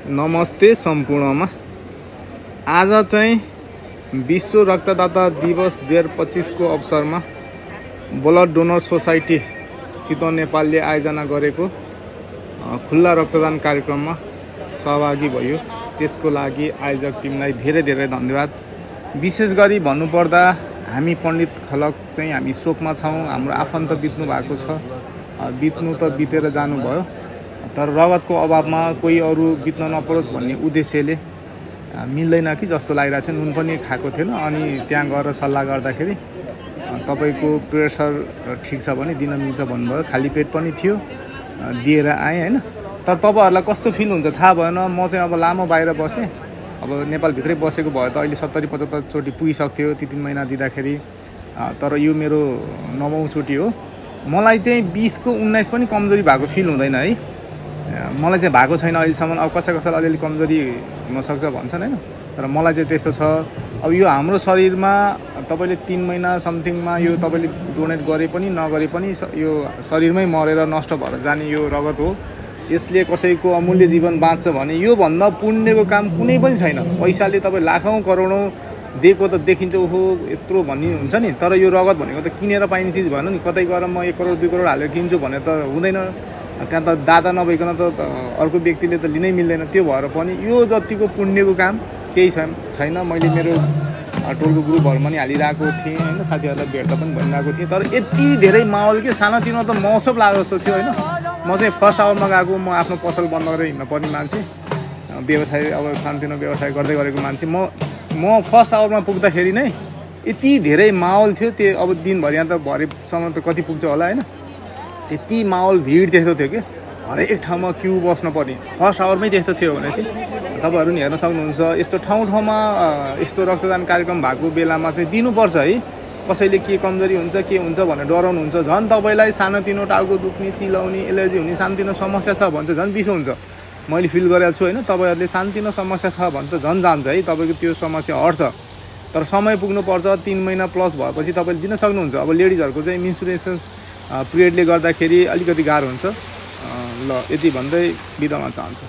नमस्ते सम्पूर्णमा। आज चाहिँ विश्व रक्तदाता दिवस 2025 को अवसरमा ब्लड डोनर सोसाइटी चितवन नेपालले आयोजना गरेको खुल्ला रक्तदान कार्यक्रममा सहभागी भयो। त्यसको लागि आयोजक टिमलाई धेरै धेरै धन्यवाद। विशेष गरी भन्नुपर्दा हामी पण्डित खलक चाहिँ हामी शोकमा छौँ। हाम्रो आफन्त बित्नु भएको छ। बित्नु त बितेर जानुभयो, तर रगतको अभावमा कोही अरू बित्न नपरोस् भन्ने उद्देश्यले मिल्दैन कि जस्तो लागिरहेको थियो। नुन पनि खाएको थिएन। अनि त्यहाँ गएर सल्लाह गर्दाखेरि तपाईको प्रेसर ठिक छ भने दिन मिल्छ भन्नुभयो। खाली पेट पनि थियो, दिएर आएँ हैन। तर तपाईहरुलाई कस्तो फिल हुन्छ थाहा भएन। म चाहिँ अब लामो बाहिर बसेँ। अब नेपालभित्रै बसेको भए त अहिले 70-75 चोटि पुगिसक्थ्यो 3 महिना दिँदाखेरि। तर यो मेरो 9औं चोटि हो। मलाई चाहिँ 20 को 19 पनि कमजोरी भएको फिल हुँदैन है। मलाई चाहिँ भएको छैन अहिलेसम्म। अब कसैलाई अलिअलि कमजोरी हुनसक्छ भन्छन् हैन, तर मलाई चाहिँ त्यस्तो छ। अब यो हाम्रो शरीरमा तपाईले 3 महिना समथिङमा यो तपाईले डोनेट गरे पनि नगरे पनि यो शरीरमै मरेर नष्ट भएर जाने यो रगत हो। यसले कसैको अमूल्य जीवन बाँच्छ भने यो भन्दा पुण्यको काम कुनै पनि छैन। पैसाले तपाईँ लाखौं करोडौं दिएको त देखिन्छ ओहो यत्रो भन्ने हुन्छ नि, तर यो रगत भनेको त किनेर पाइने चिज भएन नि। कतै गएर म 1 करोड 2 करोड हालेर किन्छु भने त हुँदैन। त्यहाँ त दाता नभइकन त अर्को व्यक्तिले त लिनै मिल्दैन। त्यो भएर पनि यो जतिको पुण्यको काम केही छैन। मैले मेरो टोलको ग्रुपहरुमा नि हालिरहेको थिएँ हैन, साथीहरुलाई भेट्दा पनि भनिरहेको थिएँ। तर यति धेरै माहौल के सानोतिनो त महोत्सव लाग्यो जस्तो थियो हैन। म चाहिँ फर्स्ट आवरमा गएको। म आफ्नो पसल बन्द गरेर हिँड्न पर्ने मान्छे, व्यवसाय अब सानोतिनो व्यवसाय गर्दै गरेको मान्छे। म फर्स्ट आवरमा पुग्दाखेरि नै यति धेरै माहौल थियो। त्यो अब दिनभरि यहाँ त भरेसम्म त कति पुग्छ होला हैन। त्यति माहौल भिड त्यस्तो थियो कि हरेक ठाउँमा क्यु बस्न पर्ने। फर्स्ट आवरमै त्यस्तो थियो भनेपछि तपाईहरु नि हेर्न सक्नुहुन्छ। यस्तो ठाउँमा यस्तो रक्तदान कार्यक्रम भएको बेलामा चाहिँ दिनुपर्छ है। कसैले के कमजोरी हुन्छ के हुन्छ भनेर डराउनुहुन्छ। झन् तपाईलाई सानोतिनो टाउको दुख्ने, चिलाउने, एलर्जी हुने सानोतिनो समस्या छ भन्छ झन् बिसो हुन्छ। मैले फिल गरेको छु हैन। तपाईहरुले सानोतिनो समस्या छ भन्छ झन् जान्छ है। तपाईको त्यो समस्या हट्छ। तर समय पुग्नु पर्छ। 3 महिना प्लस भएपछि तपाईले दिन सक्नुहुन्छ। अब लेडिजहरुको चाहिँ मेन्स्ट्रुएसन पिरियडले गर्दाखेरि अलिकति गाह्रो हुन्छ। ल यति भन्दै बिदामा चाहन्छु।